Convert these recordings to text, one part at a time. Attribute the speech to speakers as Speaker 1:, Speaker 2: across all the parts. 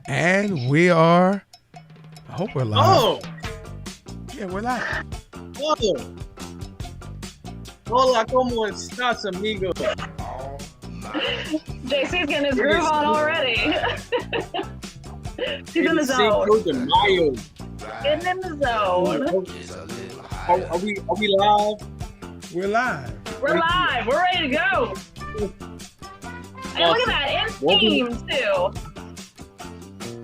Speaker 1: And we are. I hope we're live.
Speaker 2: Oh,
Speaker 1: Yeah, we're live.
Speaker 2: oh. Hola, ¿cómo estás, amigo?
Speaker 3: JC's getting his groove on already. He's in the zone.
Speaker 2: Cinco de Mayo.
Speaker 3: Getting in the zone.
Speaker 2: Are we live?
Speaker 1: We're live.
Speaker 3: We're live. We're ready to go. And look at that, in theme too.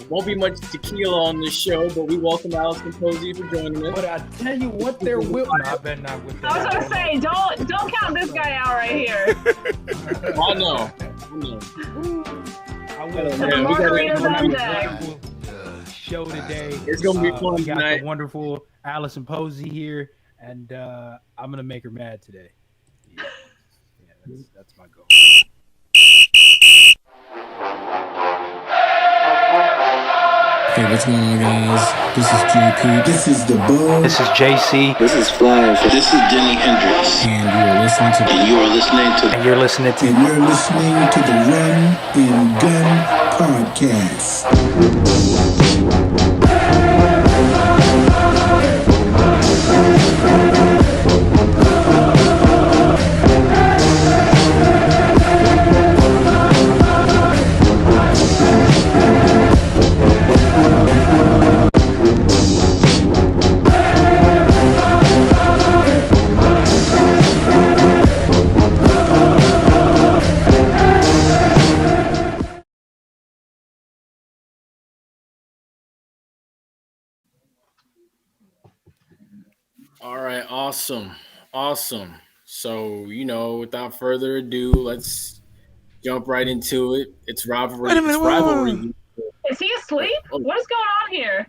Speaker 2: Won't be much tequila on this show, but we welcome Alison Posey for joining us.
Speaker 4: But I tell you what, they're will. No, I bet not with that.
Speaker 3: I was gonna say, don't count this guy out right here.
Speaker 2: I know.
Speaker 4: I will.
Speaker 3: The margaritas on deck.
Speaker 4: Show today.
Speaker 2: It's gonna be fun
Speaker 4: we got
Speaker 2: tonight.
Speaker 4: the wonderful Alison Posey here, and I'm gonna make her mad today. Yeah, that's my goal.
Speaker 5: Hey, what's going on, guys? This is JP.
Speaker 6: This is the Bug.
Speaker 4: This is JC.
Speaker 6: This is Flash.
Speaker 7: This is Jimi Hendrix.
Speaker 5: And you're listening to
Speaker 7: And you are listening to
Speaker 4: And you're listening to.
Speaker 6: And you're listening to the Run and Gun Podcast.
Speaker 2: All right, awesome. So, without further ado, let's jump right into it. It's rivalry.
Speaker 1: Wait a minute,
Speaker 2: It's rivalry.
Speaker 3: Is he asleep? What is going on here?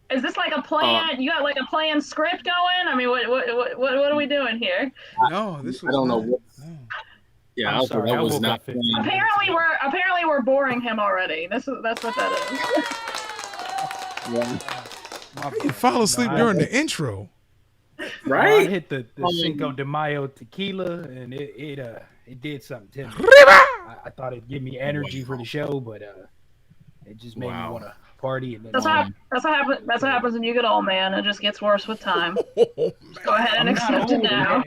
Speaker 3: Is this like a plan? You got like a planned script going? I mean, what are we doing here?
Speaker 1: No, this was
Speaker 2: I don't know
Speaker 1: not.
Speaker 2: what.
Speaker 1: No.
Speaker 2: Yeah,
Speaker 4: I'm sorry,
Speaker 2: that
Speaker 4: I
Speaker 2: was
Speaker 4: woke
Speaker 2: not
Speaker 4: up 15
Speaker 2: planned.
Speaker 3: Apparently we're boring him already. That's what that is.
Speaker 2: Yeah.
Speaker 1: How you fall asleep during the intro?
Speaker 2: Right?
Speaker 4: I hit the Cinco de Mayo tequila, and it did something to me. I thought it'd give me energy for the show, but it just made me want to party. And then
Speaker 3: That's what happens when you get old, man. It just gets worse with time. Just go ahead and accept it now.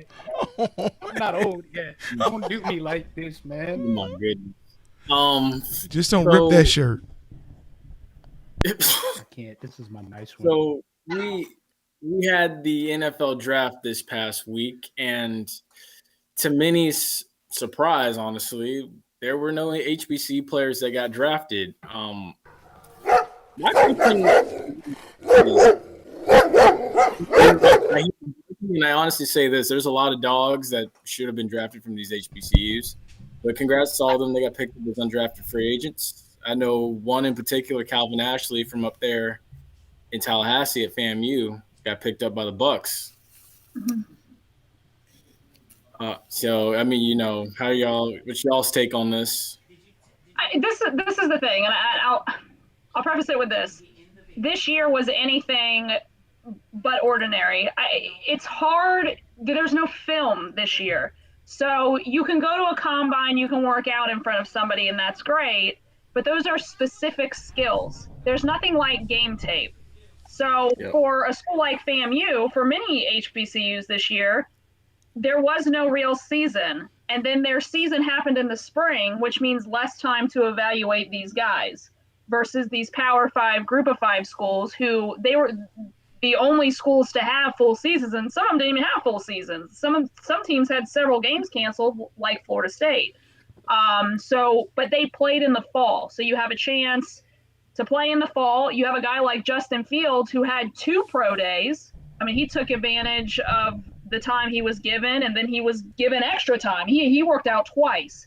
Speaker 4: I'm not old yet. Don't do me like this,
Speaker 2: Oh
Speaker 4: man.
Speaker 2: my goodness.
Speaker 1: Just don't rip that shirt.
Speaker 4: I can't. This is my nice one.
Speaker 2: So we had the NFL draft this past week, and to many's surprise, honestly, there were no HBC players that got drafted. My question is, and I honestly say this: there's a lot of dogs that should have been drafted from these HBCUs, but congrats to all of them. They got picked up as undrafted free agents. I know one in particular, Calvin Ashley from up there in Tallahassee at FAMU, got picked up by the Bucks.
Speaker 3: Mm-hmm.
Speaker 2: So I mean, what's y'all's take on this?
Speaker 3: This is the thing, and I'll preface it with this. This year was anything but ordinary. It's hard. There's no film this year. So you can go to a combine, you can work out in front of somebody, and that's great. But those are specific skills. There's nothing like game tape. So For a school like FAMU, for many HBCUs this year, there was no real season. And then their season happened in the spring, which means less time to evaluate these guys versus these Power 5, Group of 5 schools who they were the only schools to have full seasons, and some of them didn't even have full seasons. Some teams had several games canceled, like Florida State. But they played in the fall. So you have a chance to play in the fall. You have a guy like Justin Fields who had 2 pro days. I mean, he took advantage of the time he was given, and then he was given extra time. He worked out twice.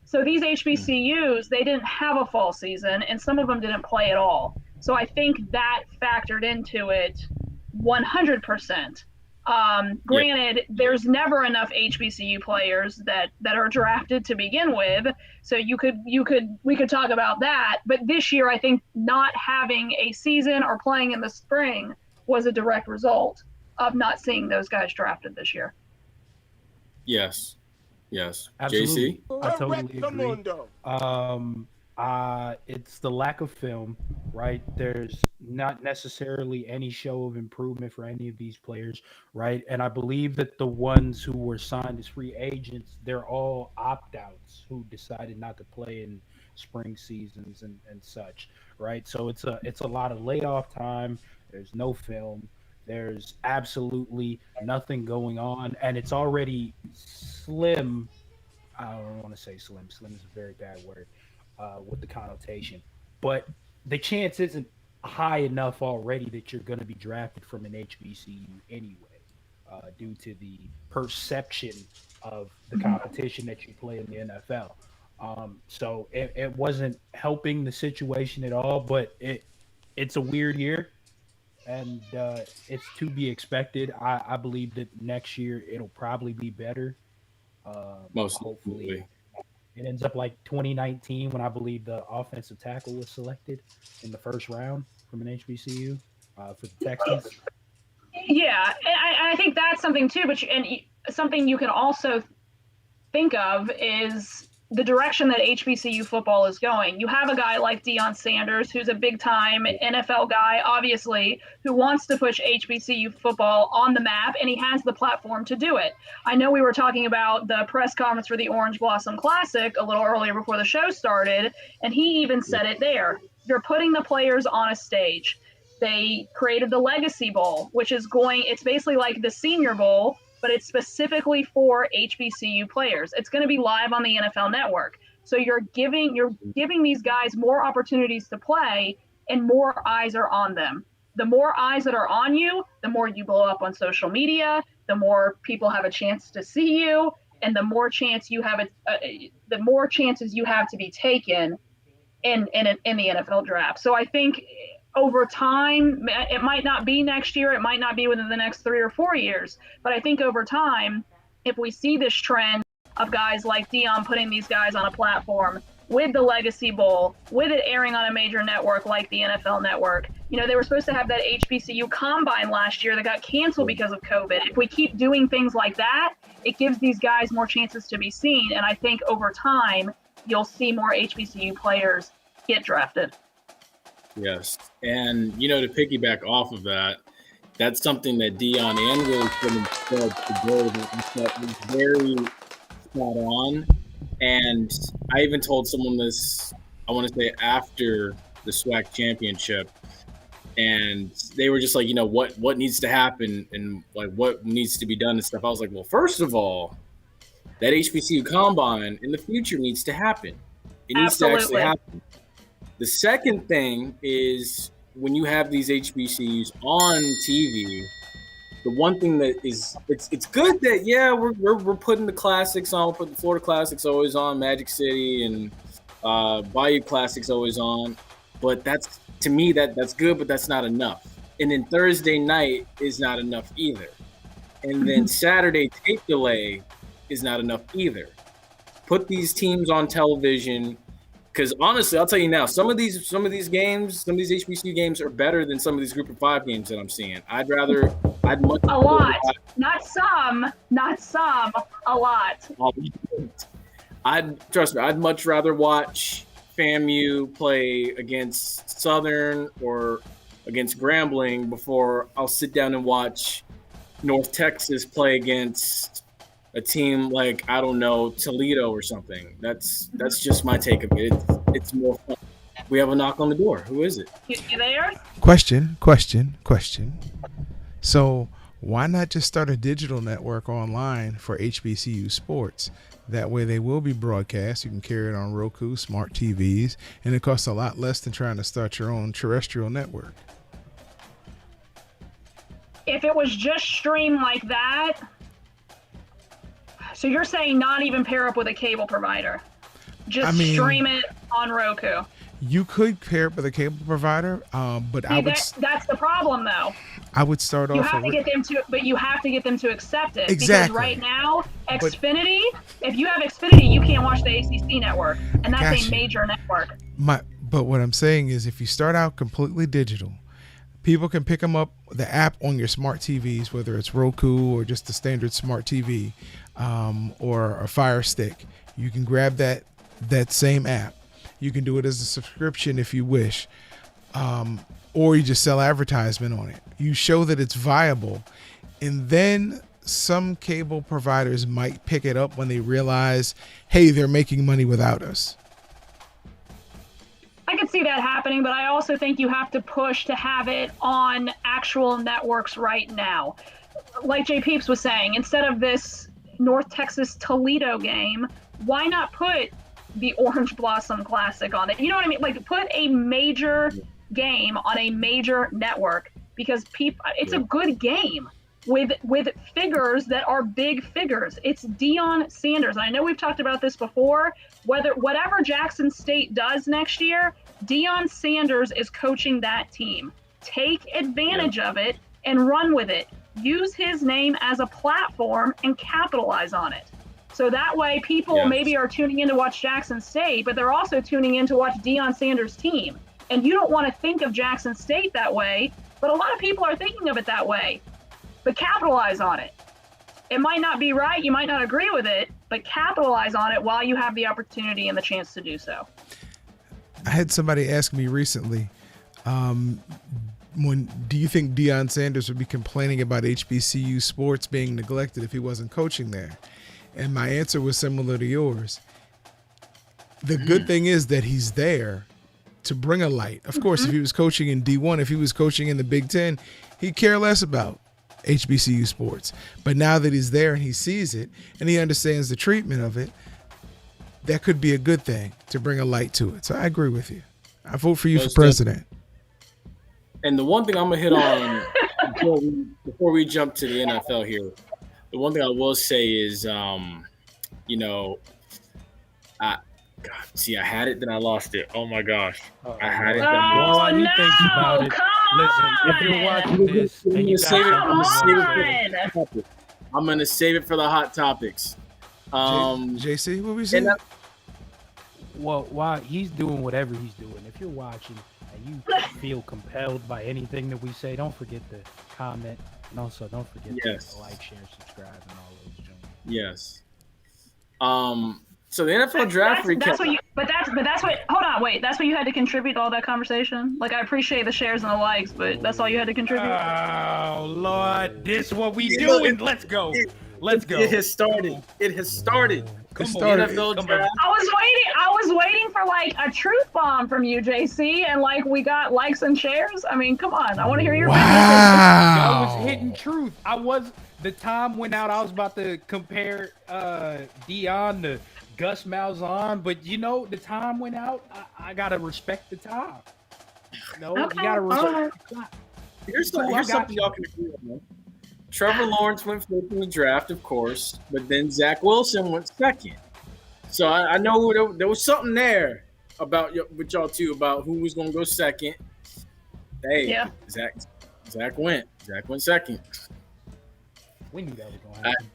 Speaker 3: So these HBCUs, they didn't have a fall season, and some of them didn't play at all. So I think that factored into it 100%. Granted, there's never enough HBCU players that are drafted to begin with, so we could talk about that. But this year, I think not having a season or playing in the spring was a direct result of not seeing those guys drafted this year.
Speaker 2: Yes.
Speaker 4: Absolutely.
Speaker 2: JC?
Speaker 4: I totally agree. It's the lack of film, right? There's not necessarily any show of improvement for any of these players, right? And I believe that the ones who were signed as free agents, they're all opt-outs who decided not to play in spring seasons and such, right? So it's a lot of layoff time. There's no film. There's absolutely nothing going on, and it's already slim. I don't want to say slim. Slim is a very bad word with the connotation, but the chance isn't high enough already that you're going to be drafted from an HBCU anyway, due to the perception of the competition that you play in the NFL. So it wasn't helping the situation at all, but it's a weird year, and it's to be expected. I believe that next year it'll probably be better.
Speaker 2: Most
Speaker 4: Hopefully
Speaker 2: definitely.
Speaker 4: it ends up like 2019 when I believe the offensive tackle was selected in the first round from an HBCU for the Texans.
Speaker 3: Yeah, and I think that's something too. But something you can also think of is the direction that HBCU football is going. You have a guy like Deion Sanders, who's a big-time NFL guy, obviously, who wants to push HBCU football on the map, and he has the platform to do it. I know we were talking about the press conference for the Orange Blossom Classic a little earlier before the show started, and he even said it there. You're putting the players on a stage. They created the Legacy Bowl, which is it's basically like the Senior Bowl, but it's specifically for HBCU players. It's going to be live on the NFL Network. So you're giving these guys more opportunities to play, and more eyes are on them. The more eyes that are on you, the more you blow up on social media, the more people have a chance to see you, and the more chances you have to be taken in the NFL draft. So I think over time, it might not be next year, it might not be within the next 3 or 4 years, but I think over time, if we see this trend of guys like Deion putting these guys on a platform with the Legacy Bowl, with it airing on a major network like the NFL Network, they were supposed to have that HBCU Combine last year that got canceled because of COVID. If we keep doing things like that, it gives these guys more chances to be seen, and I think over time, you'll see more HBCU players get drafted.
Speaker 2: Yes. And, to piggyback off of that, that's something that Deion and Willie said today that was very spot on. And I even told someone this, I want to say after the SWAC championship, and they were just like, what needs to happen and like what needs to be done and stuff. I was like, well, first of all, that HBCU Combine in the future needs to happen. It needs to actually happen. The second thing is when you have these HBCUs on TV, the one thing that is it's good that we're putting the classics on, we're putting the Florida Classics always on, Magic City and Bayou Classics always on, but that's to me that's good, but that's not enough. And then Thursday night is not enough either, and then Saturday tape delay is not enough either. Put these teams on television. Because honestly, I'll tell you now, some of these games, some of these HBCU games are better than some of these Group of 5 games that I'm seeing. I'd much
Speaker 3: a lot, not some, a lot.
Speaker 2: I'd much rather watch FAMU play against Southern or against Grambling before I'll sit down and watch North Texas play against a team like, I don't know, Toledo or something. That's just my take of it. It's more fun. We have a knock on the door. Who is it?
Speaker 3: You there?
Speaker 1: Question. So why not just start a digital network online for HBCU sports? That way they will be broadcast. You can carry it on Roku, smart TVs, and it costs a lot less than trying to start your own terrestrial network.
Speaker 3: If it was just streamed like that, so you're saying not even pair up with a cable provider, just stream it on Roku.
Speaker 1: You could pair up with a cable provider, but
Speaker 3: that's the problem, though.
Speaker 1: I would start off.
Speaker 3: You have to get them to accept it.
Speaker 1: Exactly.
Speaker 3: Because right now, Xfinity, if you have Xfinity, you can't watch the ACC network, and that's a major network.
Speaker 1: But what I'm saying is, if you start out completely digital, people can pick them up, the app on your smart TVs, whether it's Roku or just the standard smart TV, or a Fire Stick. You can grab that same app You can do it as a subscription if you wish. Or you just sell advertisement on it. You show that it's viable. And then some cable providers might pick it up when they realize, hey, they're making money without us.
Speaker 3: I could see that happening, but I also think you have to push to have it on actual networks right now. Like Jay Peeps was saying, instead of this North Texas Toledo game, why not put the Orange Blossom Classic on it? You know what I mean? Like, put a major game on a major network, because it's a good game with figures that are big figures. It's Deion Sanders. I know we've talked about this before. Whatever Jackson State does next year, Deion Sanders is coaching that team. Take advantage of it and run with it. Use his name as a platform and capitalize on it. So that way people maybe are tuning in to watch Jackson State, but they're also tuning in to watch Deion Sanders' team. And you don't want to think of Jackson State that way, but a lot of people are thinking of it that way. But capitalize on it. It might not be right, you might not agree with it, but capitalize on it while you have the opportunity and the chance to do so.
Speaker 1: I had somebody ask me recently, do you think Deion Sanders would be complaining about HBCU sports being neglected if he wasn't coaching there? And my answer was similar to yours. The good thing is that he's there to bring a light. Of course, if he was coaching in D1, if he was coaching in the Big Ten, he'd care less about HBCU sports. But now that he's there and he sees it and he understands the treatment of it, that could be a good thing to bring a light to it. So I agree with you. I vote for you for president.
Speaker 2: And the one thing I'm going to hit on before we jump to the NFL here, the one thing I will say is, I had it, then I lost it. Oh my gosh. I had it.
Speaker 4: All I need thinks about it. Listen, if you're watching this, and you
Speaker 2: I'm going to save it for the hot topics.
Speaker 1: JC, what we saying?
Speaker 4: Well, while he's doing whatever he's doing, if you're watching and you feel compelled by anything that we say, don't forget to comment, and also don't forget to like, share, subscribe, and all those junk.
Speaker 2: Yes. So the NFL draft recap.
Speaker 3: That's what you had to contribute to all that conversation. Like, I appreciate the shares and the likes, but that's all you had to contribute.
Speaker 4: Oh Lord, this is what we doing. Let's go. Let's go.
Speaker 2: It has started. NFL draft.
Speaker 3: I was waiting for like a truth bomb from you, JC, and like we got likes and shares. I mean, come on. I want to hear your
Speaker 4: I was hitting truth. The time went out. I was about to compare Deion to Gus Malzahn, but the time went out. I gotta respect the time. You gotta respect the time.
Speaker 2: Here's something y'all can agree on, man. Trevor Lawrence went first in the draft, of course, but then Zach Wilson went second. So I know there was something there with y'all too about who was going to go second. Hey, Zach went second.
Speaker 4: We knew that was going to happen.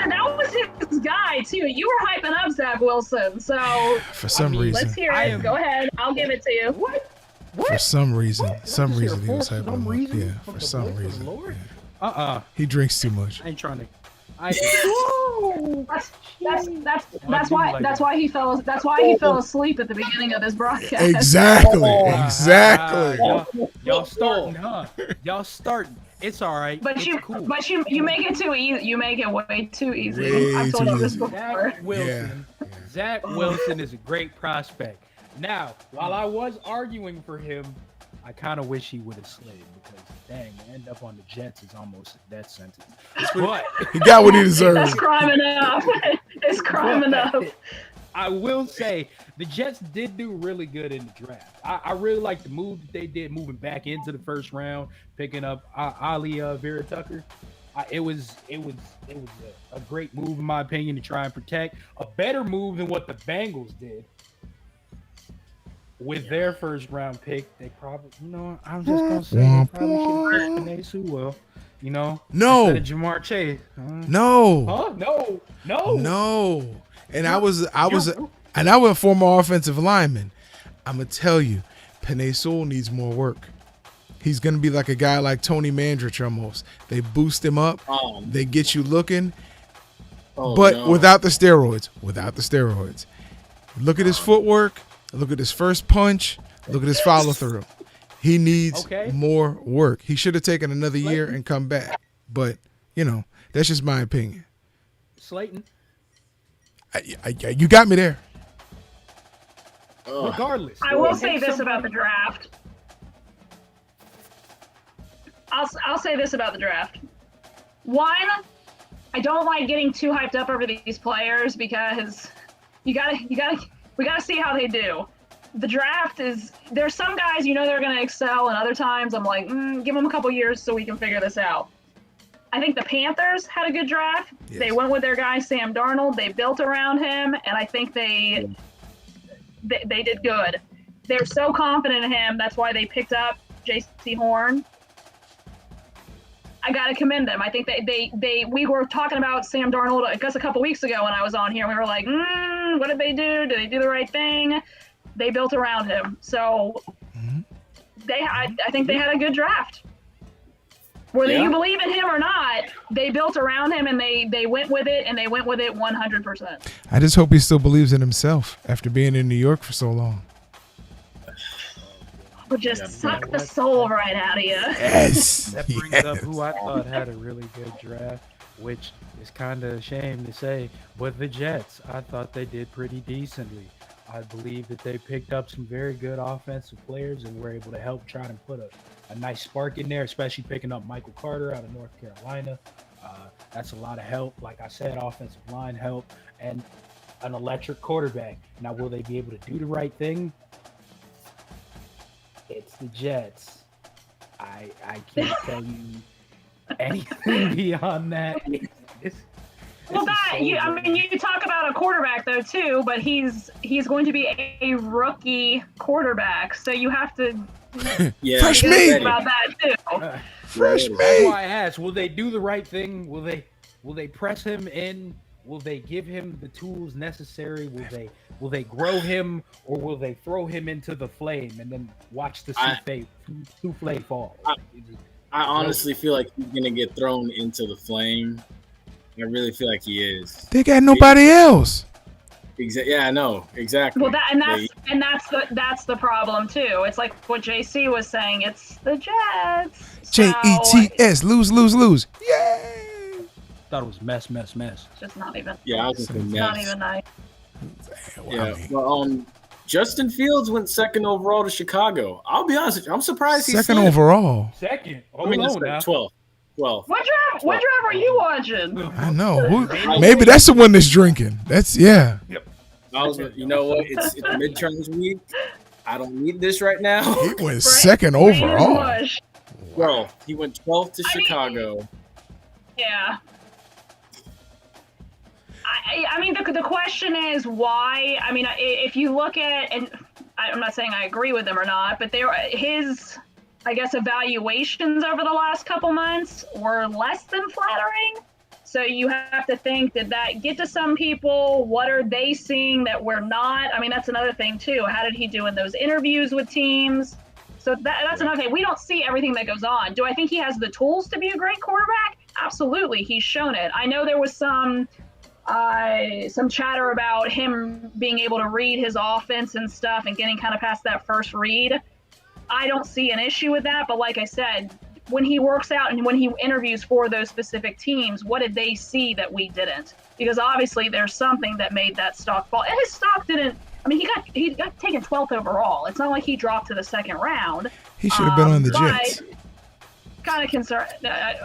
Speaker 3: That was his guy too. You were hyping up Zach Wilson, so
Speaker 1: for some reason,
Speaker 3: let's hear it. Go ahead, I'll give it to you.
Speaker 4: What?
Speaker 1: For some reason he was hyping him up. Yeah, for some reason. Yeah. He drinks too much.
Speaker 4: I ain't trying to.
Speaker 3: That's why he fell asleep at the beginning of this broadcast.
Speaker 1: Exactly.
Speaker 4: Y'all starting, huh? Y'all starting. It's all right.
Speaker 3: But you make it too easy. You make it way too easy. I've told you this before.
Speaker 4: Zach Wilson is a great prospect. Now, while I was arguing for him, I kind of wish he would have slid, because dang, to end up on the Jets is almost a death sentence. But
Speaker 1: he got what he deserved.
Speaker 3: That's crime enough. It's crime enough.
Speaker 4: I will say the Jets did do really good in the draft. I really like the move that they did, moving back into the first round, picking up Ali Vera Tucker. It was a great move, in my opinion, to try and protect. A better move than what the Bengals did. With their first round pick, they probably, I'm just gonna say they probably should have picked Penei Sewell,
Speaker 1: No.
Speaker 4: Instead of Jamar Chase.
Speaker 1: No.
Speaker 4: Huh? No.
Speaker 1: And I was a former offensive lineman. I'm gonna tell you, Penei Sewell needs more work. He's gonna be like a guy like Tony Mandrich almost. They boost him up, they get you looking. but
Speaker 2: no.
Speaker 1: without the steroids. Without the steroids. Look at his footwork. Look at his first punch. Look at his follow through. He needs more work. He should have taken another year and come back. But, that's just my opinion.
Speaker 4: Slayton.
Speaker 1: You got me there.
Speaker 4: Regardless.
Speaker 3: I will say this about the draft. I'll say this about the draft. One, I don't like getting too hyped up over these players because we gotta see how they do. The draft there's some guys they're gonna excel, and other times I'm like, give them a couple years so we can figure this out. I think the Panthers had a good draft. Yes. They went with their guy Sam Darnold. They built around him, and I think they did good. They're so confident in him. That's why they picked up J.C. Horn. I got to commend them. I think we were talking about Sam Darnold, I guess, a couple weeks ago when I was on here. We were like, what did they do? Did they do the right thing? They built around him. So I think they had a good draft. Whether you believe in him or not, they built around him and they went with it, and they went with it 100%.
Speaker 1: I just hope he still believes in himself after being in New York for so long.
Speaker 3: Would just suck the soul right out of you.
Speaker 1: Yes.
Speaker 4: That brings up who I thought had a really good draft, which is kind of a shame to say, but the Jets. I thought they did pretty decently. I believe that they picked up some very good offensive players and were able to help try to put a nice spark in there, especially picking up Michael Carter out of North Carolina. That's a lot of help. Like I said, offensive line help and an electric quarterback. Now, will they be able to do the right thing? It's the Jets. I can't tell you anything beyond that.
Speaker 3: You talk about a quarterback though too, but he's going to be a rookie quarterback, so you have to
Speaker 1: fresh meat
Speaker 3: about that too.
Speaker 1: Fresh meat.
Speaker 4: That's why I asked: will they do the right thing? Will they press him in? Will they give him the tools necessary? Will they grow him, or will they throw him into the flame and then watch the souffle fall?
Speaker 2: I honestly feel like he's gonna get thrown into the flame. I really feel like he is.
Speaker 1: They got nobody else.
Speaker 2: Yeah, I know exactly.
Speaker 3: Well, that's the problem too. It's like what JC was saying. It's the Jets.
Speaker 1: Jets, lose. Yay!
Speaker 4: Thought it was mess.
Speaker 3: Just not even.
Speaker 2: Yeah, I was thinking mess.
Speaker 3: Not even nice.
Speaker 2: Yeah, well, Justin Fields went second overall to Chicago. I'll be honest with you, I'm surprised he's
Speaker 1: second overall.
Speaker 4: Second.
Speaker 2: Hold on now. 12.
Speaker 3: What draft were you watching?
Speaker 1: I know. Maybe that's the one that's drinking. That's
Speaker 2: Yep. You know what? It's midterms week. I don't need this right now.
Speaker 1: He went second overall.
Speaker 2: Well, he went 12th to Chicago.
Speaker 3: Yeah. I mean, the question is why. I mean, if you look at, and I'm not saying I agree with him or not, but his, I guess, evaluations over the last couple months were less than flattering. So you have to think, did that get to some people? What are they seeing that we're not? I mean, that's another thing too. How did he do in those interviews with teams? So that's another thing. We don't see everything that goes on. Do I think he has the tools to be a great quarterback? Absolutely. He's shown it. I know there was some chatter about him being able to read his offense and stuff and getting kind of past that first read. I don't see an issue with that, but like I said, when he works out and when he interviews for those specific teams, what did they see that we didn't? Because obviously there's something that made that stock fall. And his stock didn't, I mean, he got taken 12th overall. It's not like he dropped to the second round.
Speaker 1: He should have been on the Jets.
Speaker 3: Kind of concerned,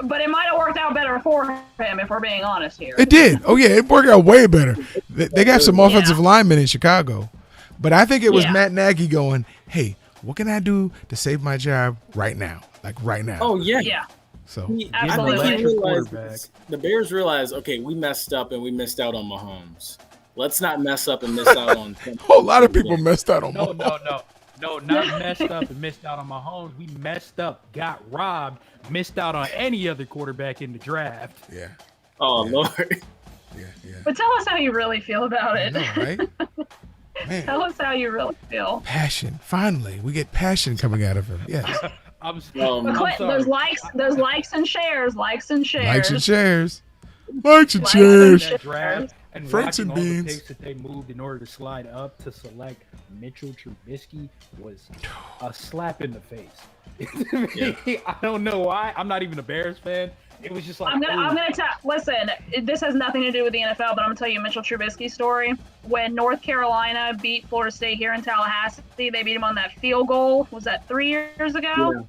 Speaker 3: but it might have worked out better for him if we're being honest here.
Speaker 1: It did. Oh yeah, it worked out way better. They got some offensive linemen in Chicago, but I think it was Matt Nagy going, "Hey, what can I do to save my job right now? Like right now."
Speaker 2: Oh yeah,
Speaker 3: yeah.
Speaker 1: So
Speaker 2: I think he realized, the Bears realized, okay, we messed up and we missed out on Mahomes. Let's not mess up and miss out on.
Speaker 1: A lot of people messed out on Mahomes.
Speaker 4: No, not messed up and missed out on Mahomes. We messed up, got robbed, missed out on any other quarterback in the draft.
Speaker 1: Yeah.
Speaker 2: Oh, yeah. Lord.
Speaker 1: Yeah.
Speaker 3: But tell us how you really feel about it.
Speaker 1: I know, right? Man.
Speaker 3: Tell us how you really feel.
Speaker 1: Passion. Finally, we get passion coming out of him. Yes.
Speaker 4: I'm sorry.
Speaker 3: Those likes and shares.
Speaker 1: Likes and shares. Likes and
Speaker 3: Like,
Speaker 1: shares.
Speaker 4: that draft and
Speaker 1: Franks
Speaker 4: watching
Speaker 1: and
Speaker 4: all the
Speaker 1: beans.
Speaker 4: picks that they moved in order to slide up to select Mitchell Trubisky was a slap in the face. I don't know why. I'm not even a Bears fan. It was just like,
Speaker 3: I'm gonna tell. Listen, this has nothing to do with the NFL, but I'm gonna tell you a Mitchell Trubisky story. When North Carolina beat Florida State here in Tallahassee, they beat him on that field goal. Was that 3 years ago?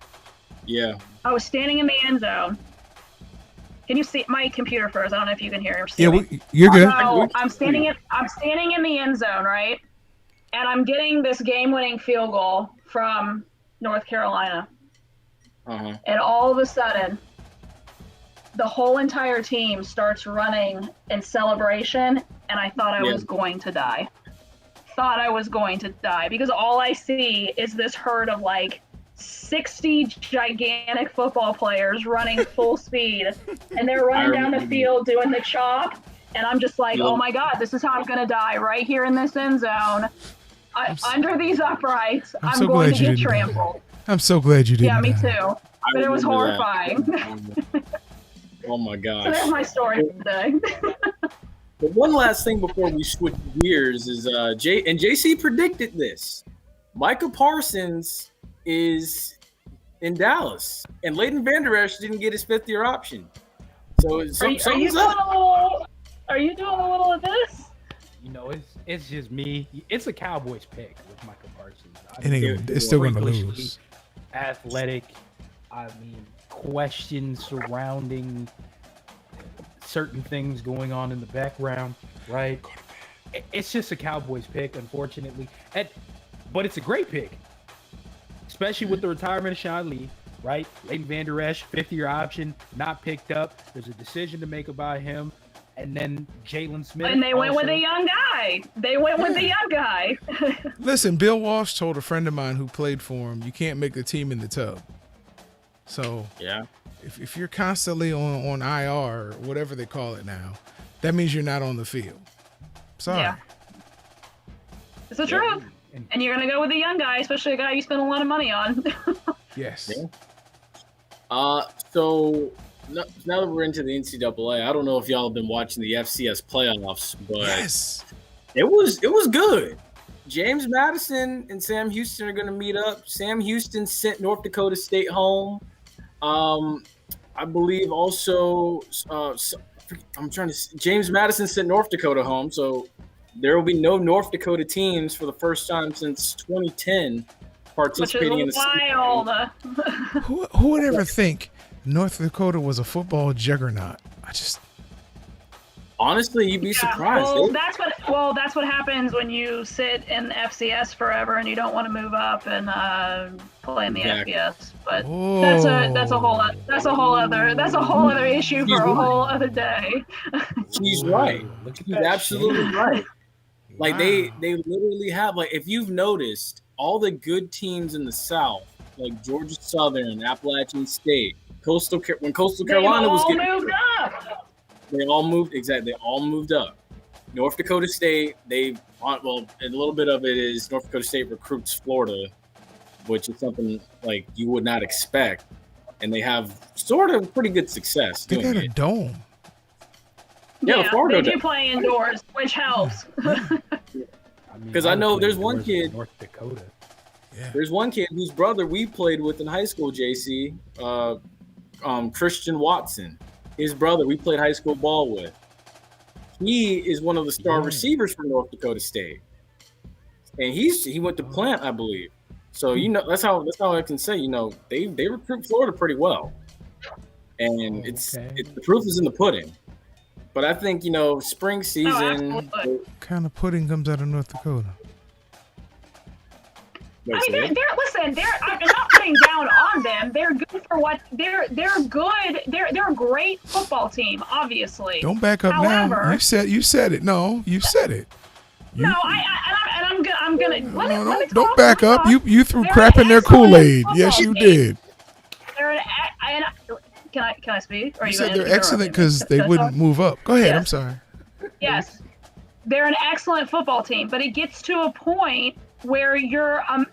Speaker 2: Yeah.
Speaker 3: I was standing in the end zone. Can you see my computer first? I don't know if you can hear or see
Speaker 1: Yeah,
Speaker 3: me.
Speaker 1: you're good.
Speaker 3: So I'm standing in the end zone, right? And I'm getting this game-winning field goal from North Carolina.
Speaker 2: Uh-huh.
Speaker 3: And all of a sudden, the whole entire team starts running in celebration, and I thought I was going to die. Thought I was going to die because all I see is this herd of like 60 gigantic football players running full speed, and they're running down the field doing the chop, and I'm just like, oh my God, this is how I'm going to die right here in this end zone. Under these uprights, I'm
Speaker 1: so
Speaker 3: going
Speaker 1: glad
Speaker 3: to
Speaker 1: you
Speaker 3: get
Speaker 1: didn't die.
Speaker 3: trampled.
Speaker 1: I'm so glad you didn't.
Speaker 3: Yeah, me
Speaker 1: die.
Speaker 3: too. But it was horrifying.
Speaker 2: Oh my
Speaker 3: So
Speaker 2: gosh.
Speaker 3: there's my story today.
Speaker 2: But one last thing before we switch gears is JC predicted this. Micah Parsons is in Dallas, and Leighton Vander Esch didn't get his 5th-year option. So something's up.
Speaker 3: Are you doing a little of this?
Speaker 4: you know, it's just me. It's a Cowboys pick with Micah Parsons.
Speaker 1: It's still going to
Speaker 4: freakishly
Speaker 1: lose.
Speaker 4: Athletic. I mean, questions surrounding certain things going on in the background, right? It's just a Cowboys pick, unfortunately. But it's a great pick, especially with the retirement of Sean Lee, right? Leighton Vander Esch, 5th-year option, not picked up. There's a decision to make about him. And then Jalen Smith.
Speaker 3: And they went with a young guy.
Speaker 1: Listen, Bill Walsh told a friend of mine who played for him, you can't make the team in the tub. So
Speaker 2: yeah,
Speaker 1: if you're constantly on IR or whatever they call it now, that means you're not on the field. Sorry.
Speaker 3: Yeah. It's the truth. And you're going to go with a young guy, especially a guy you spend a lot of money on.
Speaker 1: Yes.
Speaker 2: Yeah. So now that we're into the NCAA, I don't know if y'all have been watching the FCS playoffs, but
Speaker 1: yes,
Speaker 2: it was good. James Madison and Sam Houston are going to meet up. Sam Houston sent North Dakota State home. I believe also James Madison sent North Dakota home, so there will be no North Dakota teams for the first time since 2010 participating in the
Speaker 3: wild.
Speaker 1: Who would ever think North Dakota was a football juggernaut?
Speaker 2: Honestly, you'd be surprised.
Speaker 3: Well, that's what happens when you sit in FCS forever and you don't want to move up and play in the FBS. But that's a whole other issue for a whole other day.
Speaker 2: She's right. She's absolutely right. Like they literally have, like, if you've noticed, all the good teams in the South, like Georgia Southern, Appalachian State, when Coastal Carolina was getting
Speaker 3: moved up.
Speaker 2: They all moved They all moved up. North Dakota State, a little bit of it is North Dakota State recruits Florida, which is something like you would not expect, and they have sort of pretty good success.
Speaker 1: They got a dome.
Speaker 2: Yeah, Florida
Speaker 3: they do play indoors, which helps.
Speaker 2: Because I know there's one kid,
Speaker 4: North Dakota.
Speaker 1: Yeah.
Speaker 2: There's one kid whose brother we played with in high school, JC, Christian Watson. His brother we played high school ball with. He is one of the star receivers for North Dakota State, and he went to Plant, I believe. So that's how I can say they recruit Florida pretty well, and the proof is in the pudding. But I think spring season.
Speaker 1: What kind of pudding comes out of North Dakota?
Speaker 3: I mean, I'm not putting down on them. They're good for what they're good. They're a great football team, obviously.
Speaker 1: Don't back up now. You said it. No, you said it.
Speaker 3: I'm gonna.
Speaker 1: Don't back up. You threw crap in their Kool-Aid. Yes, you did.
Speaker 3: Can I speak?
Speaker 1: You said they're excellent because they wouldn't move up. Go ahead. Yes. I'm sorry.
Speaker 3: Yes, they're an excellent football team, but it gets to a point where you're I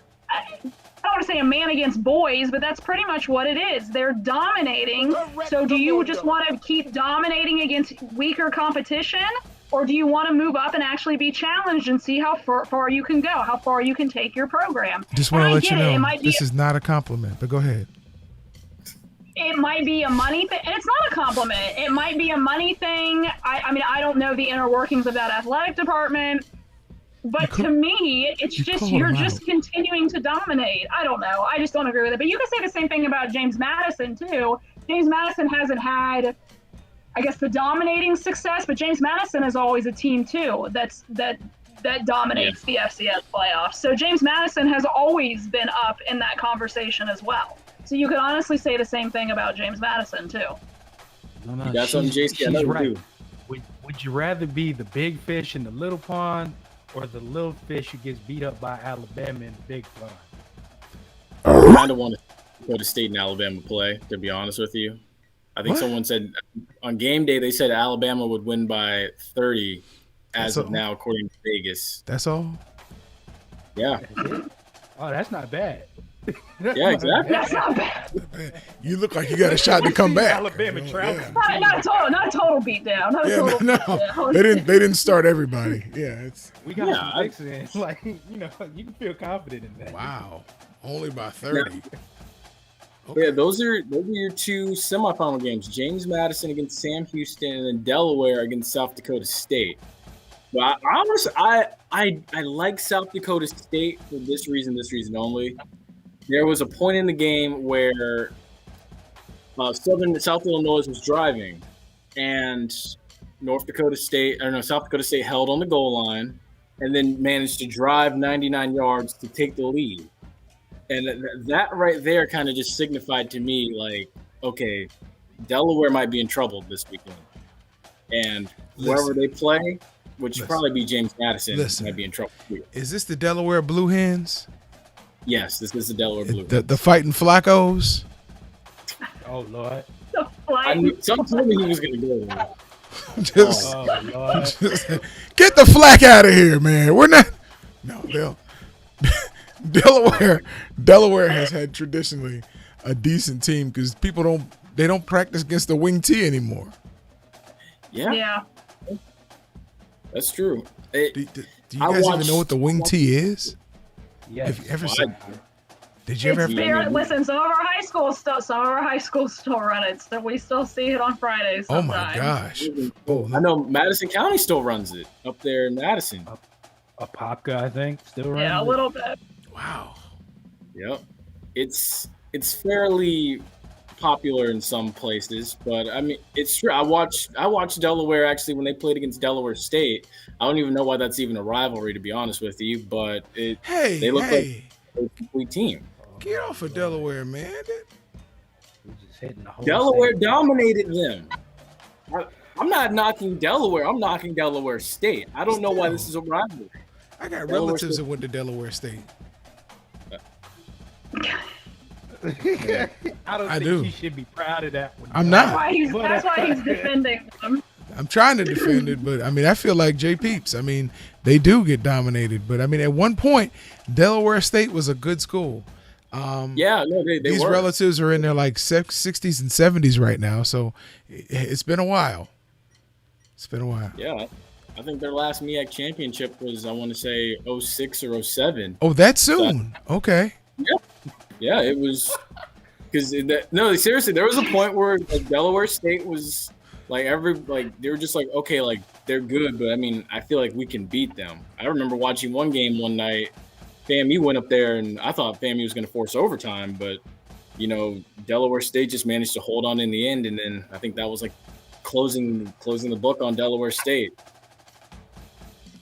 Speaker 3: don't want to say a man against boys, but that's pretty much what it is. They're dominating. So do you just want to keep dominating against weaker competition? Or do you want to move up and actually be challenged and see how far you can go, how far you can take your program?
Speaker 1: Just want to let you know, this is not a compliment, but go ahead.
Speaker 3: It might be a money thing, and it's not a compliment. It might be a money thing. I mean, I don't know the inner workings of that athletic department, but to me, it's just you're just continuing to dominate. I don't know. I just don't agree with it. But you can say the same thing about James Madison too. James Madison hasn't had, I guess, the dominating success, but James Madison is always a team too that dominates the FCS playoffs. So James Madison has always been up in that conversation as well. So you could honestly say the same thing about James Madison too.
Speaker 4: No,
Speaker 2: you got something, JC?
Speaker 4: She's right. Would you rather be the big fish in the little pond or the little fish who gets beat up by Alabama in the big pond?
Speaker 2: I kind of want to go to State and Alabama play, to be honest with you. I think someone said on game day, they said Alabama would win by 30 as of now, according to Vegas.
Speaker 1: That's all?
Speaker 2: Yeah.
Speaker 4: Oh, that's not bad.
Speaker 2: Yeah, exactly.
Speaker 3: That's not bad.
Speaker 1: You look like you got a shot to come back.
Speaker 4: Alabama travel.
Speaker 3: Not a total beatdown.
Speaker 1: No. They didn't start everybody. Yeah,
Speaker 4: we got some picks in. Like, you can feel confident in that.
Speaker 1: Wow. Only by 30.
Speaker 2: Okay. Yeah, those are your two semifinal games. James Madison against Sam Houston, and then Delaware against South Dakota State. But I like South Dakota State for this reason only. There was a point in the game where South Illinois was driving, and South Dakota State held on the goal line, and then managed to drive 99 yards to take the lead. And that right there kind of just signified to me, like, okay, Delaware might be in trouble this weekend. And whoever they play, which probably be James Madison, might be in trouble too.
Speaker 1: Is this the Delaware Blue Hens?
Speaker 2: Yes, this is the Delaware Blue
Speaker 1: Hens. The Fighting Flaccos?
Speaker 4: Oh, Lord.
Speaker 2: Some told me he was going to go there.
Speaker 1: Lord. Get the flack out of here, man. We're not. No, Delaware has had traditionally a decent team because people don't practice against the wing T anymore.
Speaker 3: Yeah.
Speaker 2: That's true.
Speaker 1: Do you guys even know what the wing T is?
Speaker 4: Yeah.
Speaker 1: Have you ever seen? Did you ever?
Speaker 3: Listen, some of our high schools still run it. So we still see it on Fridays.
Speaker 1: Oh my gosh!
Speaker 2: I know Madison County still runs it up there in Madison.
Speaker 4: Apopka, I think, still runs it.
Speaker 3: Yeah, a little bit.
Speaker 1: Wow.
Speaker 2: Yep. It's fairly popular in some places, but I mean, it's true. I watched Delaware actually when they played against Delaware State. I don't even know why that's even a rivalry, to be honest with you, but they look like a complete team.
Speaker 1: Get off of Delaware, man.
Speaker 2: Delaware dominated them. I'm not knocking Delaware. I'm knocking Delaware State. I don't know why this is a rivalry.
Speaker 1: I got relatives that went to Delaware State.
Speaker 4: I don't think he should be proud of that one.
Speaker 1: I'm not.
Speaker 3: That's why he's defending them.
Speaker 1: I'm trying to defend it, but I mean, I feel like Jay Peeps. I mean, they do get dominated, but I mean, at one point, Delaware State was a good school. These relatives are in their like 60s and 70s right now, so it's been a while.
Speaker 2: Yeah. I think their last MEAC championship was, I want to say, 06 or 07.
Speaker 1: Oh, that soon? Okay.
Speaker 2: Yeah, it was because seriously, there was a point where Delaware State was like they were just like, okay, like they're good, but I mean, I feel like we can beat them. I remember watching one game one night. FAMU went up there, and I thought FAMU was going to force overtime, but Delaware State just managed to hold on in the end, and then I think that was like closing the book on Delaware State.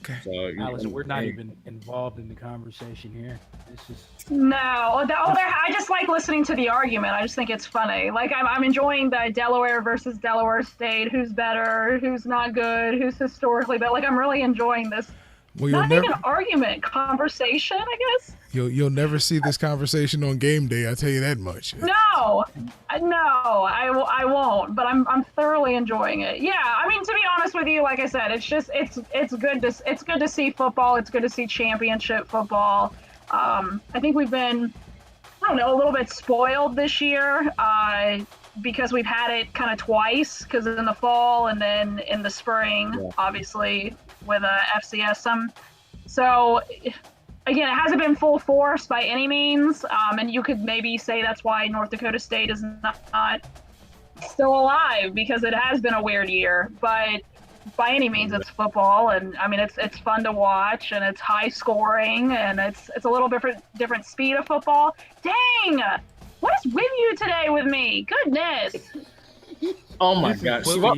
Speaker 1: Okay.
Speaker 2: So,
Speaker 4: Allison, we're not even involved in the conversation here. This is
Speaker 3: I just like listening to the argument. I just think it's funny. Like I'm enjoying the Delaware versus Delaware State. Who's better? Who's not good? Who's historically better? Like I'm really enjoying this.
Speaker 1: Well,
Speaker 3: not even an argument, conversation. I guess.
Speaker 1: You'll never see this conversation on game day. I tell you that much.
Speaker 3: No, I won't. But I'm thoroughly enjoying it. Yeah, I mean, to be honest with you, like I said, it's good to see football. It's good to see championship football. I think we've been don't know, a little bit spoiled this year because we've had it kind of twice, because in the fall and then in the spring, obviously, with FCS. So, again, it hasn't been full force by any means, and you could maybe say that's why North Dakota State is not still alive, because it has been a weird year. But by any means, it's football, and I mean it's fun to watch, and it's high scoring, and it's a little different speed of football. Dang, what is with you today with me? Goodness.
Speaker 2: Oh my gosh! What?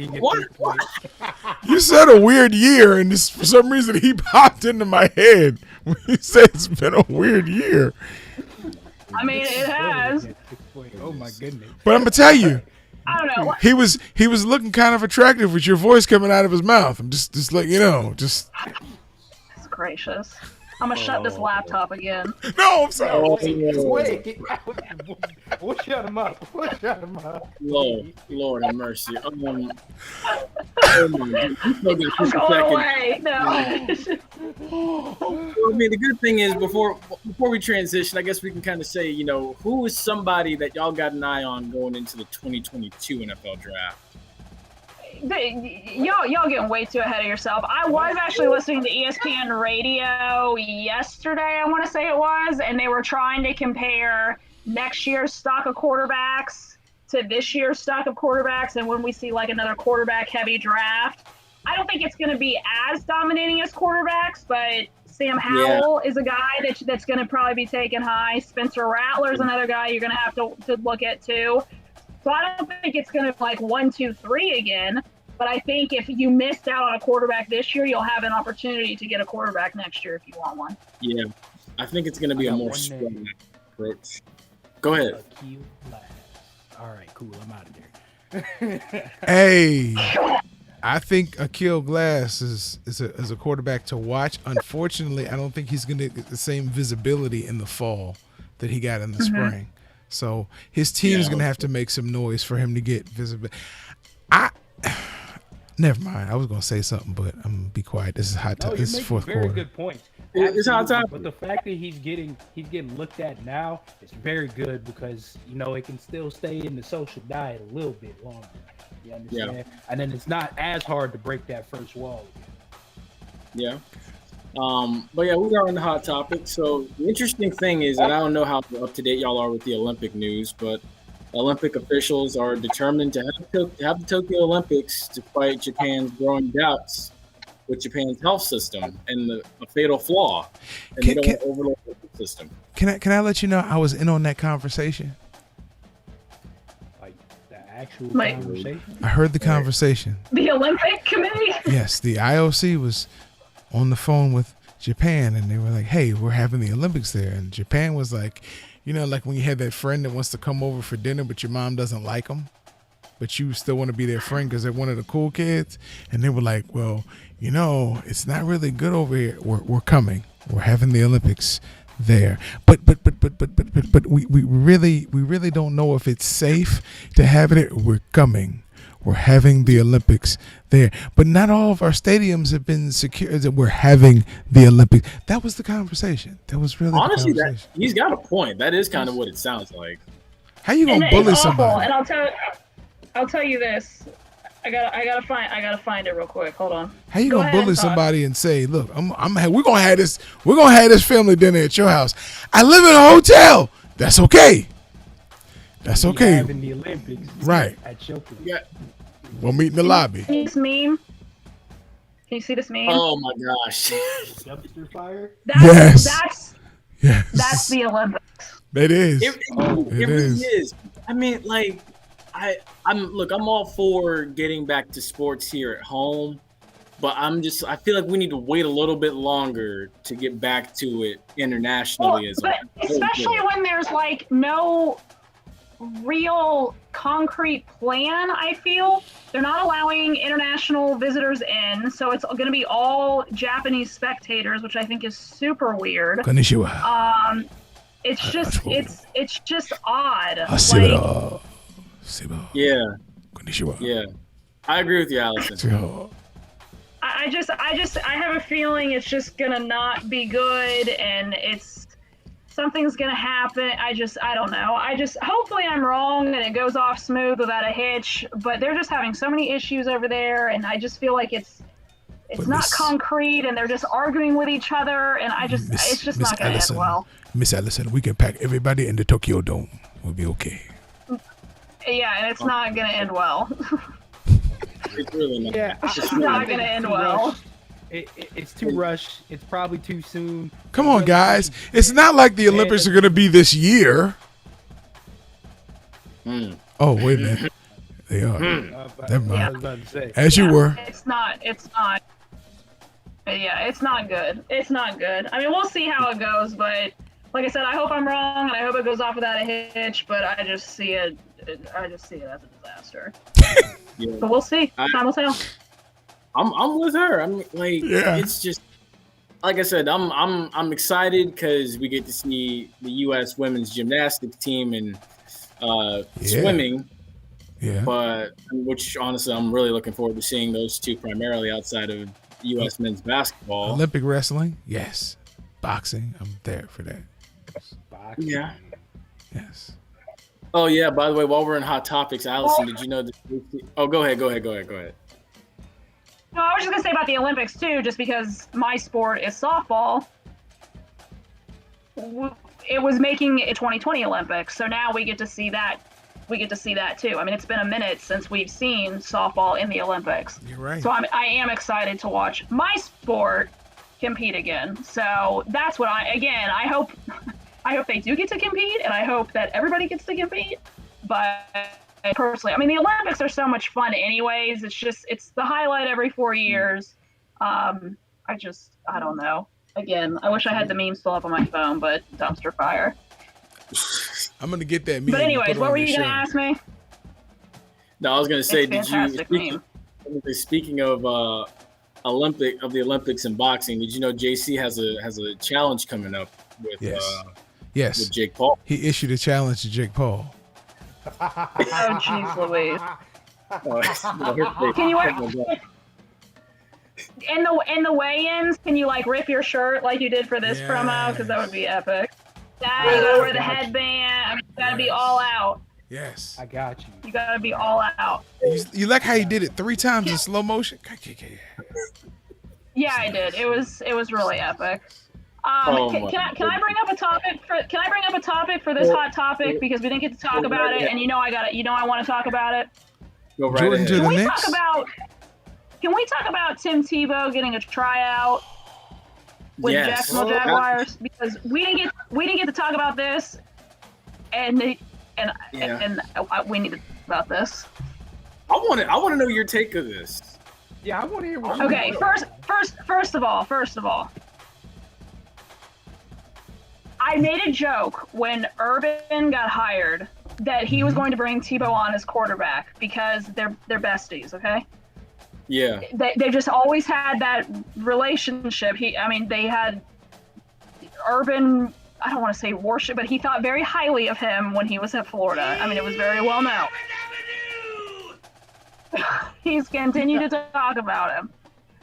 Speaker 1: You said a weird year, and this, for some reason he popped into my head when you said it's been a weird year.
Speaker 3: I mean, it has.
Speaker 4: Oh my goodness!
Speaker 1: But I'm gonna tell you,
Speaker 3: I don't know.
Speaker 1: he was looking kind of attractive with your voice coming out of his mouth. I'm just letting you know. Just.
Speaker 3: That's gracious. I'm gonna shut this laptop again.
Speaker 1: No, I'm sorry.
Speaker 4: Wait. We'll shut him up.
Speaker 2: Lord have mercy.
Speaker 3: I'm going away. No.
Speaker 2: Well, I mean, the good thing is before we transition, I guess we can kind of say, who is somebody that y'all got an eye on going into the 2022 NFL draft?
Speaker 3: Y'all getting way too ahead of yourself. I was actually listening to ESPN radio yesterday, I want to say it was, and they were trying to compare next year's stock of quarterbacks to this year's stock of quarterbacks, and when we see like another quarterback-heavy draft, I don't think it's going to be as dominating as quarterbacks, but Sam Howell is a guy that's going to probably be taken high. Spencer Rattler's another guy you're going to have to look at too. So I don't think it's going to be like 1, 2, 3 again. But I think if you missed out on a quarterback this year, you'll have an opportunity to get a quarterback next year if you want one.
Speaker 2: Yeah, I think it's going to be a more strong approach. Go ahead.
Speaker 4: All right, cool. I'm out of there.
Speaker 1: Hey, I think Akil Glass is a quarterback to watch. Unfortunately, I don't think he's going to get the same visibility in the fall that he got in the spring. So his team's going to have to make some noise for him to get visibility. Never mind. I was going to say something, but I'm going to be quiet. This is hot. This is fourth quarter.
Speaker 4: Very good point.
Speaker 2: It's hot time.
Speaker 4: But the fact that he's getting looked at now is very good, because it can still stay in the social diet a little bit longer. You understand? Yeah. And then it's not as hard to break that first wall again.
Speaker 2: Yeah. But yeah, we are on the hot topic. So the interesting thing is, and I don't know how up to date y'all are with the Olympic news, but Olympic officials are determined to have the Tokyo Olympics despite Japan's growing doubts with Japan's health system and a fatal flaw, and they don't want to overload the system.
Speaker 1: Can I let you know I was in on that conversation?
Speaker 4: Like the actual conversation?
Speaker 1: I heard the conversation.
Speaker 3: The Olympic Committee?
Speaker 1: Yes, the IOC was on the phone with Japan, and they were like, hey, we're having the Olympics there. And Japan was like, like when you had that friend that wants to come over for dinner, but your mom doesn't like them, but you still want to be their friend because they're one of the cool kids. And they were like, well, it's not really good over here. We're coming. We're having the Olympics there. But we really don't know if it's safe to have it. We're coming. We're having the Olympics there. But not all of our stadiums have been secured. We're having the Olympics. That was the conversation. That was really
Speaker 2: honestly,
Speaker 1: the conversation.
Speaker 2: He's got a point. That is kind of what it sounds like.
Speaker 1: How you gonna bully somebody?
Speaker 3: And I'll tell you this. I gotta find it real quick. Hold on.
Speaker 1: How you gonna bully somebody and say, "Look, we're gonna have this family dinner at your house. I live in a hotel. That's okay. That's okay.
Speaker 4: Having the Olympics,
Speaker 1: right?
Speaker 4: At your place.
Speaker 2: Yeah.
Speaker 1: We'll meet in the lobby.
Speaker 3: This meme. Can you see this meme?
Speaker 2: Oh my gosh!
Speaker 4: Dumpster fire.
Speaker 1: Yes.
Speaker 3: That's the Olympics.
Speaker 1: It is.
Speaker 2: It really is. I mean, like, I'm all for getting back to sports here at home, but I feel like we need to wait a little bit longer to get back to it internationally
Speaker 3: especially when there's like no real concrete plan. I feel they're not allowing international visitors in, so it's going to be all Japanese spectators, which I think is super weird.
Speaker 1: Konnichiwa.
Speaker 3: It's just odd.
Speaker 2: Yeah.
Speaker 1: Konnichiwa.
Speaker 2: Yeah. I agree with you, Alison.
Speaker 3: I have a feeling it's just gonna not be good, and it's something's gonna happen. I don't know. Hopefully I'm wrong and it goes off smooth without a hitch. But they're just having so many issues over there, and I just feel like it's not concrete, and they're just arguing with each other, and it's just not gonna end well.
Speaker 1: Miss Allison, we can pack everybody in the Tokyo Dome. We'll be okay.
Speaker 3: Yeah, and it's not gonna end well.
Speaker 2: It's really not.
Speaker 4: Yeah,
Speaker 3: it's not gonna end well.
Speaker 4: It's too rushed. It's probably too soon.
Speaker 1: Come on, guys. It's not like the Olympics are going to be this year. Oh, wait a minute. They are. Never mind.
Speaker 4: I was about to say.
Speaker 1: As you were.
Speaker 3: It's not. Yeah, it's not good. It's not good. I mean, we'll see how it goes, but like I said, I hope I'm wrong, and I hope it goes off without a hitch, but I just see it as a disaster.
Speaker 2: Yeah.
Speaker 3: But we'll see. Time will tell.
Speaker 2: I'm with her. I'm like, it's just like I said. I'm excited because we get to see the U.S. women's gymnastics team and swimming.
Speaker 1: Yeah.
Speaker 2: But which honestly, I'm really looking forward to seeing those two primarily outside of U.S. men's basketball.
Speaker 1: Olympic wrestling, yes. Boxing, I'm there for that.
Speaker 4: Boxing.
Speaker 2: Yeah.
Speaker 1: Yes.
Speaker 2: Oh yeah. By the way, while we're in hot topics, Allison, did you know that? Oh, go ahead.
Speaker 3: No, I was just gonna say about the Olympics too, just because my sport is softball. It was making a 2020 Olympics, so now we get to see that. We get to see that too. I mean, it's been a minute since we've seen softball in the Olympics.
Speaker 1: You're right.
Speaker 3: So I am excited to watch my sport compete again. So that's what I hope they do get to compete, and I hope that everybody gets to compete. But personally, I mean, the Olympics are so much fun anyways. It's the highlight every 4 years. I don't know. Again, I wish I had the meme still up on my phone, but dumpster fire.
Speaker 1: I'm going to get that meme.
Speaker 3: But anyways, what were you going to ask me?
Speaker 2: No, I was going to say,
Speaker 3: meme.
Speaker 2: Speaking of the Olympics and boxing, did you know JC has a challenge coming up with with Jake Paul?
Speaker 1: He issued a challenge to Jake Paul.
Speaker 3: Oh, jeez Louise. Can you in the weigh-ins, can you like rip your shirt like you did for this promo? Because that would be epic. Yeah, you gotta wear the headband. You gotta be all out.
Speaker 1: Yes.
Speaker 4: I got you.
Speaker 3: You gotta be all out.
Speaker 1: You like how he did it 3 times in slow motion?
Speaker 3: Yeah, I did. It was really epic. Can I bring up a topic for this hot topic, because we didn't get to talk about it, and I want to talk about it.
Speaker 2: Go right ahead.
Speaker 3: Can we talk about Tim Tebow getting a tryout with the Jacksonville Jaguars? Because we didn't get to talk about this, and we need to talk about this.
Speaker 2: I want to know your take of this.
Speaker 4: Yeah, I want to hear what.
Speaker 3: Okay, first of all, I made a joke when Urban got hired that he was going to bring Tebow on as quarterback because they're besties, okay?
Speaker 2: Yeah.
Speaker 3: They just always had that relationship. They had Urban, I don't want to say worship, but he thought very highly of him when he was at Florida. I mean, it was very well known. He's continued to talk about him.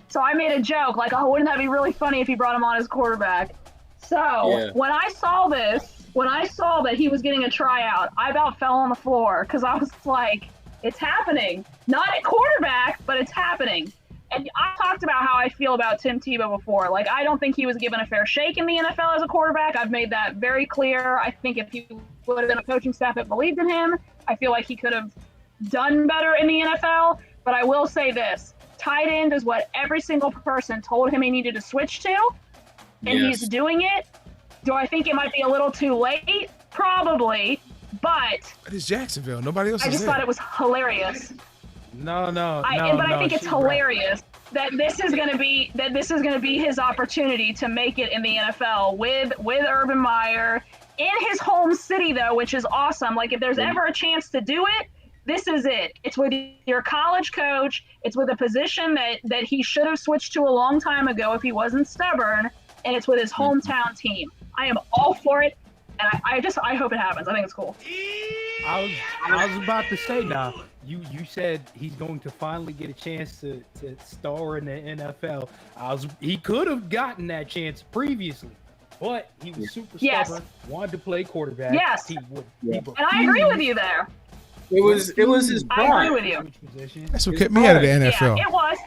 Speaker 3: So I made a joke like, oh, wouldn't that be really funny if he brought him on as quarterback? So when I saw that he was getting a tryout, I about fell on the floor because I was like, it's happening. Not at quarterback, but it's happening. And I talked about how I feel about Tim Tebow before. Like, I don't think he was given a fair shake in the NFL as a quarterback. I've made that very clear. I think if he would have been a coaching staff that believed in him, I feel like he could have done better in the NFL. But I will say this. Tight end is what every single person told him he needed to switch to. And he's doing it. Do I think it might be a little too late? Probably. But
Speaker 1: it's Jacksonville. Nobody else.
Speaker 3: I just thought it was hilarious.
Speaker 4: No.
Speaker 3: I think it's hilarious that this is going to be his opportunity to make it in the NFL with Urban Meyer in his home city, though, which is awesome. Like, if there's ever a chance to do it, this is it. It's with your college coach. It's with a position that he should have switched to a long time ago if he wasn't stubborn, and it's with his hometown team. I am all for it. And I hope it happens. I think it's cool.
Speaker 4: I was about to say now. You said he's going to finally get a chance to star in the NFL. He could have gotten that chance previously. but he was super
Speaker 3: Yes.
Speaker 4: stubborn, wanted to play quarterback.
Speaker 3: Yes.
Speaker 4: He would,
Speaker 2: Yeah.
Speaker 3: And I agree with you there.
Speaker 2: It was his
Speaker 3: I agree
Speaker 2: pride.
Speaker 3: with you.
Speaker 1: That's what kept me out of the NFL.
Speaker 3: Yeah, it was.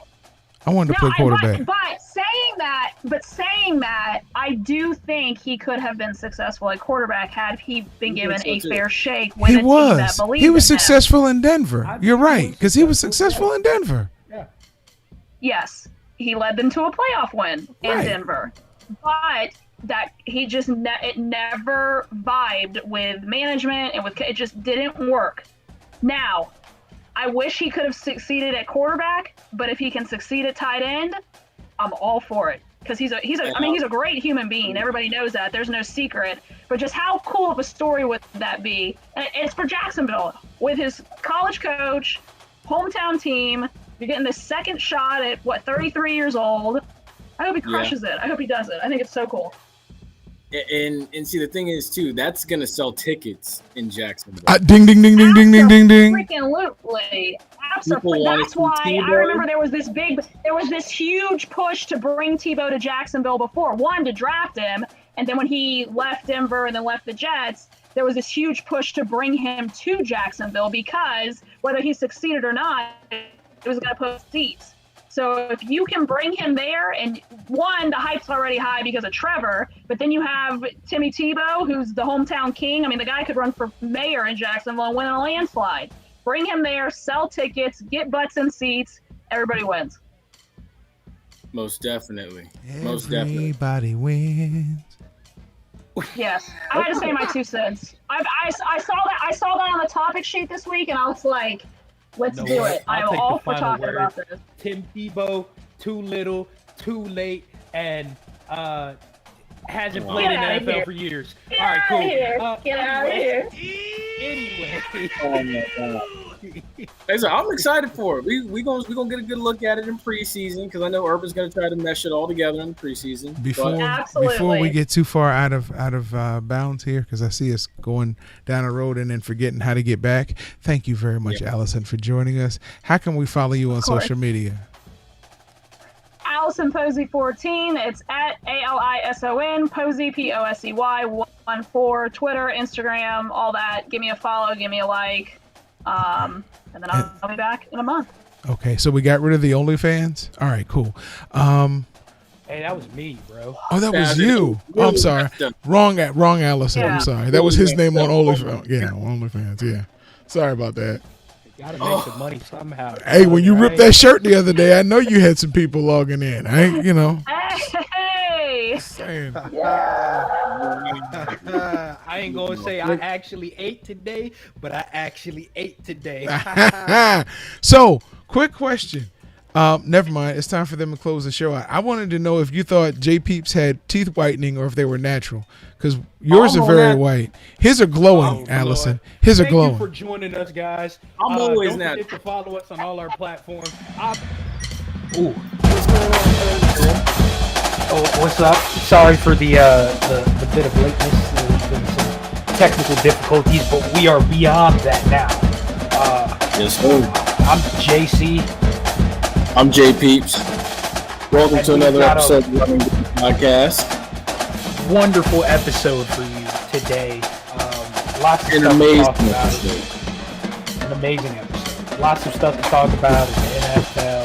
Speaker 1: I wanted to play quarterback.
Speaker 3: But saying that, I do think he could have been successful at quarterback had he been given a fair shake with
Speaker 1: He
Speaker 3: a team that
Speaker 1: was.
Speaker 3: believed
Speaker 1: He was
Speaker 3: in him.
Speaker 1: successful in Denver. You're right, because he was successful in Denver.
Speaker 4: Yeah.
Speaker 3: Yes, he led them to a playoff win in
Speaker 1: Right.
Speaker 3: Denver, but that he just it never vibed with management and it just didn't work. Now, I wish he could have succeeded at quarterback, but if he can succeed at tight end, I'm all for it. Because he's a great human being. Everybody knows that. There's no secret. But just how cool of a story would that be? And it's for Jacksonville with his college coach, hometown team. You're getting the second shot at 33 years old. I hope he crushes it. I hope he does it. I think it's so cool.
Speaker 2: And see, the thing is too, that's gonna sell tickets in Jacksonville.
Speaker 1: Ding ding ding ding ding ding ding ding.
Speaker 3: Absolutely. That's why I remember there was this huge push to bring Tebow to Jacksonville before. One, to draft him, and then when he left Denver and then left the Jets, there was this huge push to bring him to Jacksonville because whether he succeeded or not, it was going to put seats. So if you can bring him there, and one, the hype's already high because of Trevor, but then you have Timmy Tebow, who's the hometown king. I mean, the guy could run for mayor in Jacksonville and win a landslide. Bring him there, sell tickets, get butts in seats. Everybody wins.
Speaker 2: Most definitely. Most definitely.
Speaker 1: Everybody wins.
Speaker 3: Yes, I had to say my 2 cents. I saw that on the topic sheet this week, and I was like, let's do it. I'm all for talking about this.
Speaker 4: Tim Tebow, too little, too late, and hasn't played in the NFL for years. All right, cool.
Speaker 3: Get out of here.
Speaker 4: Anyway.
Speaker 2: Oh my God. Hey, so I'm excited for it. We gonna get a good look at it in preseason because I know Urban's gonna try to mesh it all together in preseason.
Speaker 1: Before we get too far out of bounds here, because I see us going down the road and then forgetting how to get back. Thank you very much, Allison, for joining us. How can we follow you on social media?
Speaker 3: Alison Posey 14. It's at ALISON Posey POSEY 14. Twitter, Instagram, all that. Give me a follow. Give me a like. And then I'll be back in a month.
Speaker 1: Okay, so we got rid of the OnlyFans. All right, cool.
Speaker 4: Hey, that was me, bro.
Speaker 1: Oh, that was you. Oh, I'm sorry. Wrong Allison.
Speaker 3: Yeah.
Speaker 1: I'm sorry. That was his name on OnlyFans. Yeah, OnlyFans. Yeah. Sorry about that.
Speaker 4: Gotta make some money somehow.
Speaker 1: Hey, when you ripped that shirt the other day, I know you had some people logging in. I ain't,
Speaker 3: Hey.
Speaker 1: saying.
Speaker 4: I ain't gonna say I actually ate today, but I actually ate today.
Speaker 1: So, quick question. Never mind. It's time for them to close the show out. I wanted to know if you thought J Peeps had teeth whitening or if they were natural, because yours are very white. His are glowing, Allison.
Speaker 4: Lord.
Speaker 1: His are
Speaker 4: Thank
Speaker 1: glowing.
Speaker 4: you for joining us, guys.
Speaker 2: I'm always
Speaker 4: don't
Speaker 2: natural.
Speaker 4: forget to follow us on all our platforms. What's up? Sorry for the bit of lateness. There's been some technical difficulties, but we are beyond that now.
Speaker 2: Yes, sir.
Speaker 4: I'm JC.
Speaker 2: I'm J Peeps. Welcome to another episode of the Running Podcast.
Speaker 4: Wonderful episode for you today. Lots of
Speaker 2: An
Speaker 4: stuff
Speaker 2: amazing
Speaker 4: to talk about.
Speaker 2: episode.
Speaker 4: An amazing episode. Lots of stuff to talk about in the NFL.